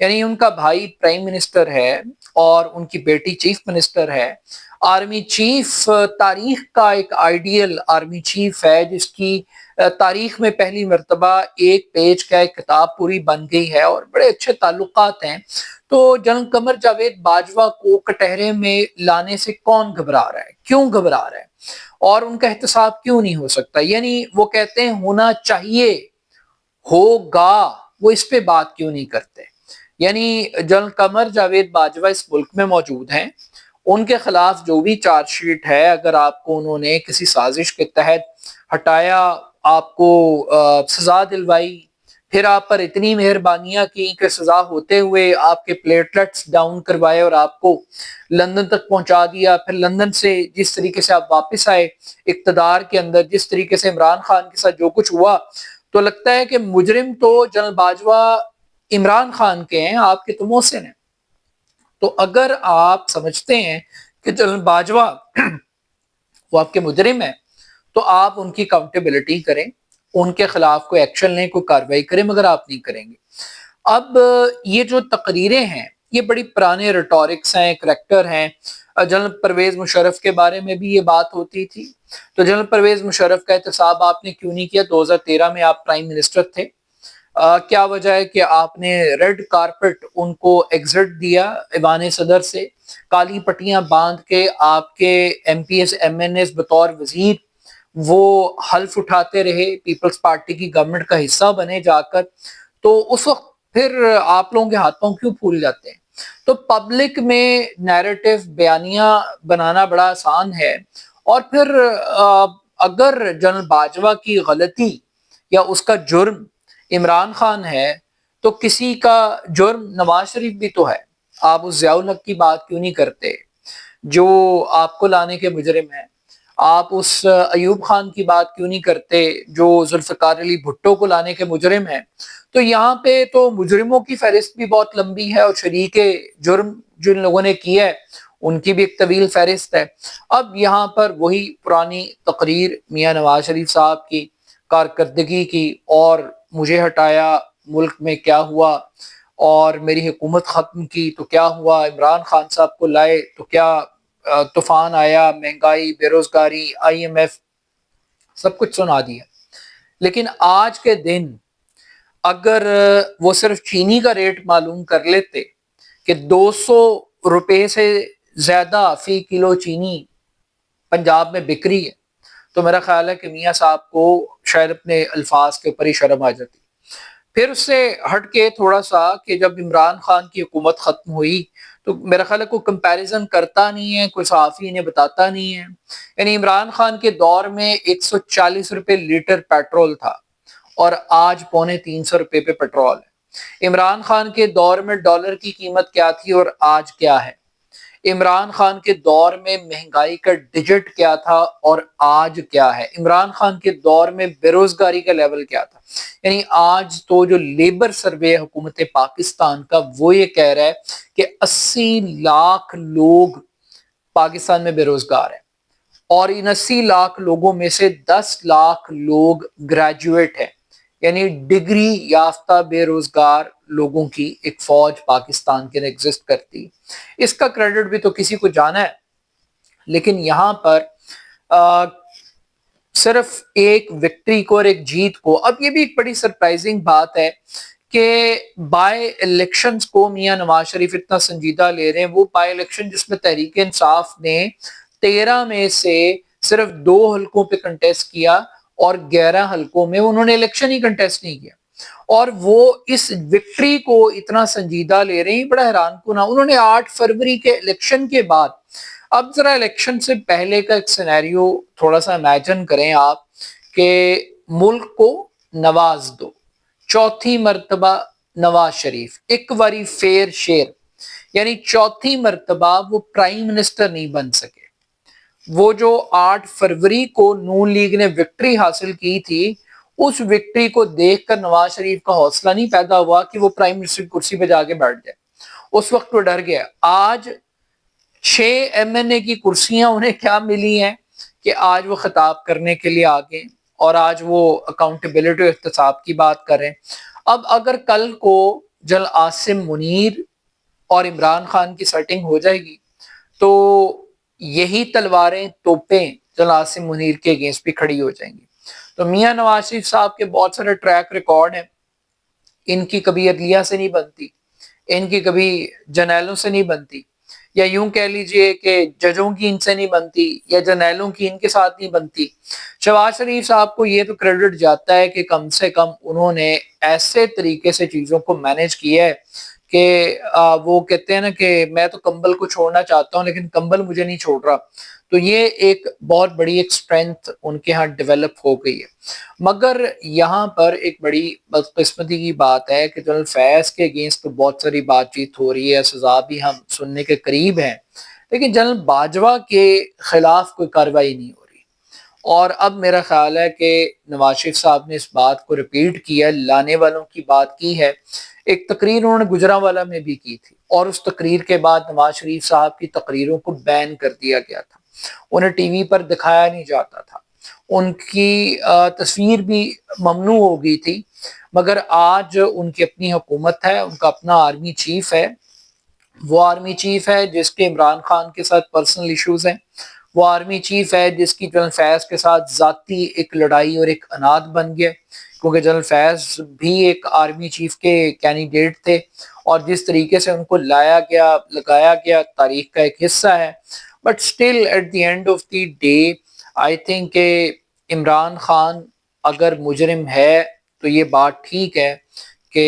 یعنی ان کا بھائی پرائم منسٹر ہے اور ان کی بیٹی چیف منسٹر ہے. آرمی چیف تاریخ کا ایک آئیڈیل آرمی چیف ہے جس کی تاریخ میں پہلی مرتبہ ایک پیج کا ایک کتاب پوری بن گئی ہے اور بڑے اچھے تعلقات ہیں. تو جنرل قمر جاوید باجوہ کو کٹہرے میں لانے سے کون گھبرا رہا ہے, کیوں گھبرا رہا ہے, اور ان کا احتساب کیوں نہیں ہو سکتا؟ یعنی وہ کہتے ہیں ہونا چاہیے, ہوگا, وہ اس پہ بات کیوں نہیں کرتے؟ یعنی جنرل قمر جاوید باجوہ اس ملک میں موجود ہیں, ان کے خلاف جو بھی چارج شیٹ ہے, اگر آپ کو انہوں نے کسی سازش کے تحت ہٹایا, آپ کو سزا دلوائی, پھر آپ پر اتنی مہربانیاں کی کہ سزا ہوتے ہوئے آپ کے پلیٹلیٹس ڈاؤن کروائے اور آپ کو لندن تک پہنچا دیا, پھر لندن سے جس طریقے سے آپ واپس آئے اقتدار کے اندر, جس طریقے سے عمران خان کے ساتھ جو کچھ ہوا, تو لگتا ہے کہ مجرم تو جنرل باجوہ عمران خان کے ہیں, آپ کے تو محسن ہیں. تو اگر آپ سمجھتے ہیں کہ جنرل باجوہ وہ آپ کے مجرم ہیں, تو آپ ان کی اکاؤنٹیبلٹی کریں, ان کے خلاف کوئی ایکشن لیں, کوئی کارروائی کریں, مگر آپ نہیں کریں گے. اب یہ جو تقریریں ہیں یہ بڑی پرانے ریٹورکس ہیں, کریکٹر ہیں. جنرل پرویز مشرف کے بارے میں بھی یہ بات ہوتی تھی. تو جنرل پرویز مشرف کا احتساب آپ نے کیوں نہیں کیا؟ 2013 میں آپ پرائم منسٹر تھے. کیا وجہ ہے کہ آپ نے ریڈ کارپٹ ان کو ایگزٹ دیا ایوان صدر سے, کالی پٹیاں باندھ کے آپ کے M P S M N S بطور وزیر وہ حلف اٹھاتے رہے, پیپلز پارٹی کی گورنمنٹ کا حصہ بنے جا کر. تو اس وقت پھر آپ لوگوں کے ہاتھوں کیوں پھول جاتے ہیں؟ تو پبلک میں نیریٹو بیانیاں بنانا بڑا آسان ہے, اور پھر اگر جنرل باجوہ کی غلطی یا اس کا جرم عمران خان ہے, تو کسی کا جرم نواز شریف بھی تو ہے. آپ اس ضیاء الحق کی بات کیوں نہیں کرتے جو آپ کو لانے کے مجرم ہیں؟ آپ اس ایوب خان کی بات کیوں نہیں کرتے جو ذوالفقار علی بھٹو کو لانے کے مجرم ہیں؟ تو یہاں پہ تو مجرموں کی فہرست بھی بہت لمبی ہے, اور شریک جرم جن لوگوں نے کیا ہے ان کی بھی ایک طویل فہرست ہے. اب یہاں پر وہی پرانی تقریر میاں نواز شریف صاحب کی کارکردگی کی, اور مجھے ہٹایا ملک میں کیا ہوا, اور میری حکومت ختم کی تو کیا ہوا, عمران خان صاحب کو لائے تو کیا طوفان آیا, مہنگائی, بے روزگاری, آئی ایم ایف, سب کچھ سنا دیا. لیکن آج کے دن اگر وہ صرف چینی کا ریٹ معلوم کر لیتے کہ 200 روپے سے زیادہ فی کلو چینی پنجاب میں بک رہی ہے, تو میرا خیال ہے کہ میاں صاحب کو شاید اپنے الفاظ کے اوپر ہی شرم آ جاتی. پھر اس سے ہٹ کے تھوڑا سا کہ جب عمران خان کی حکومت ختم ہوئی تو میرا خیال ہے کوئی کمپیریزن کرتا نہیں ہے, کوئی صحافی انہیں بتاتا نہیں ہے. یعنی عمران خان کے دور میں 140 روپے لیٹر پیٹرول تھا, اور آج 250 روپے پہ پیٹرول ہے. عمران خان کے دور میں ڈالر کی قیمت کیا تھی اور آج کیا ہے؟ عمران خان کے دور میں مہنگائی کا ڈیجٹ کیا تھا اور آج کیا ہے؟ عمران خان کے دور میں بے روزگاری کا لیول کیا تھا؟ یعنی آج تو جو لیبر سروے حکومت پاکستان کا وہ یہ کہہ رہا ہے کہ 80 لاکھ لوگ پاکستان میں بے روزگار ہیں, اور ان 80 لاکھ لوگوں میں سے 10 لاکھ لوگ گریجویٹ ہیں. یعنی ڈگری یافتہ بے روزگار لوگوں کی ایک فوج پاکستان کے اندر ایگزسٹ کرتی. اس کا کریڈٹ بھی تو کسی کو جانا ہے. لیکن یہاں پر صرف ایک وکٹری کو اور ایک جیت کو, اب یہ بھی ایک بڑی سرپرائزنگ بات ہے کہ بائی الیکشنز کو میاں نواز شریف اتنا سنجیدہ لے رہے ہیں. وہ بائی الیکشن جس میں تحریک انصاف نے 13 میں سے صرف 2 حلقوں پہ کنٹیسٹ کیا, اور 11 حلقوں میں انہوں نے الیکشن ہی کنٹیسٹ نہیں کیا, اور وہ اس وکٹری کو اتنا سنجیدہ لے رہے ہیں. بڑا حیران کن. انہوں نے 8 فروری کے الیکشن کے بعد, اب ذرا الیکشن سے پہلے کا ایک سینیریو تھوڑا سا امیجن کریں آپ کہ ملک کو نواز دو, چوتھی مرتبہ نواز شریف ایک باری فیر شیر, یعنی چوتھی مرتبہ وہ پرائم منسٹر نہیں بن سکے. وہ جو 8 فروری کو نون لیگ نے وکٹری حاصل کی تھی, اس وکٹری کو دیکھ کر نواز شریف کا حوصلہ نہیں پیدا ہوا کہ وہ پرائم منسٹر کی کرسی پہ جا کے بیٹھ جائے. اس وقت وہ ڈر گیا. آج 6 ایم این اے کی کرسیاں انہیں کیا ملی ہیں کہ آج وہ خطاب کرنے کے لیے آگے, اور آج وہ اکاؤنٹیبلٹی اور احتساب کی بات کریں. اب اگر کل کو جنرل عاصم منیر اور عمران خان کی سیٹنگ ہو جائے گی تو یہی تلواریں توپیں جنرل عاصم منیر کے اگینسٹ بھی کھڑی ہو جائیں گی. تو میاں نواز شریف صاحب کے بہت سارے ٹریک ریکارڈ ہیں. ان کی کبھی عدلیہ سے نہیں بنتی, ان کی کبھی جرنیلوں سے نہیں بنتی, یا یوں کہہ لیجئے کہ ججوں کی ان سے نہیں بنتی, یا جرنیلوں کی ان کے ساتھ نہیں بنتی. شہباز شریف صاحب کو یہ تو کریڈٹ جاتا ہے کہ کم سے کم انہوں نے ایسے طریقے سے چیزوں کو مینج کیا ہے کہ وہ کہتے ہیں نا کہ میں تو کمبل کو چھوڑنا چاہتا ہوں لیکن کمبل مجھے نہیں چھوڑ رہا. تو یہ ایک بہت بڑی ایک اسٹرینتھ ان کے ہاں ڈیولپ ہو گئی ہے. مگر یہاں پر ایک بڑی بدقسمتی کی بات ہے کہ جنرل فیض کے اگینسٹ تو بہت ساری بات چیت ہو رہی ہے, سزا بھی ہم سننے کے قریب ہیں, لیکن جنرل باجوہ کے خلاف کوئی کارروائی نہیں ہو رہی. اور اب میرا خیال ہے کہ نواز شریف صاحب نے اس بات کو ریپیٹ کیا, لانے والوں کی بات کی ہے. ایک تقریر انہوں نے گجرانوالہ میں بھی کی تھی, اور اس تقریر کے بعد نواز شریف صاحب کی تقریروں کو بین کر دیا گیا تھا, انہیں ٹی وی پر دکھایا نہیں جاتا تھا, ان کی تصویر بھی ممنوع ہو گئی تھی. مگر آج ان کی اپنی حکومت ہے, ان کا اپنا آرمی چیف ہے. وہ آرمی چیف ہے جس کے عمران خان کے ساتھ پرسنل ایشوز ہیں. وہ آرمی چیف ہے جس کی جنرل فیض کے ساتھ ذاتی ایک لڑائی اور ایک اناد بن گیا, کیونکہ جنرل فیض بھی ایک آرمی چیف کے کینڈیڈیٹ تھے, اور جس طریقے سے ان کو لایا گیا لگایا گیا تاریخ کا ایک حصہ ہے. But still at the end of the day I think کہ عمران خان اگر مجرم ہے تو یہ بات ٹھیک ہے کہ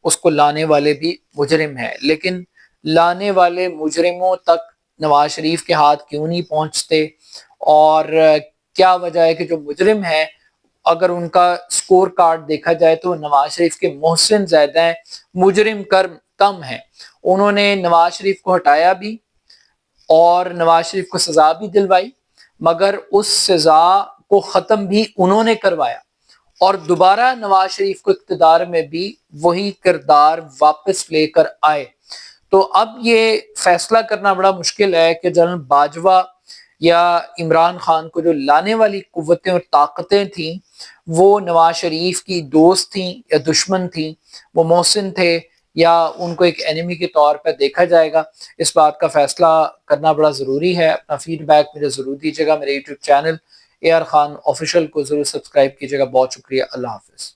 اس کو لانے والے بھی مجرم ہیں, لیکن لانے والے مجرموں تک نواز شریف کے ہاتھ کیوں نہیں پہنچتے, اور کیا وجہ ہے کہ جو مجرم ہیں اگر ان کا سکور کارڈ دیکھا جائے تو نواز شریف کے محسن زیادہ ہیں, مجرم کم ہیں. انہوں نے نواز شریف کو ہٹایا بھی اور نواز شریف کو سزا بھی دلوائی, مگر اس سزا کو ختم بھی انہوں نے کروایا, اور دوبارہ نواز شریف کو اقتدار میں بھی وہی کردار واپس لے کر آئے. تو اب یہ فیصلہ کرنا بڑا مشکل ہے کہ جنرل باجوہ یا عمران خان کو جو لانے والی قوتیں اور طاقتیں تھیں وہ نواز شریف کی دوست تھیں یا دشمن تھیں, وہ محسن تھے یا ان کو ایک اینیمی کے طور پر دیکھا جائے گا. اس بات کا فیصلہ کرنا بڑا ضروری ہے. اپنا فیڈ بیک مجھے ضرور دیجیے گا. میرے YouTube channel AR Khan official کو ضرور سبسکرائب کیجیے گا. بہت شکریہ. اللہ حافظ.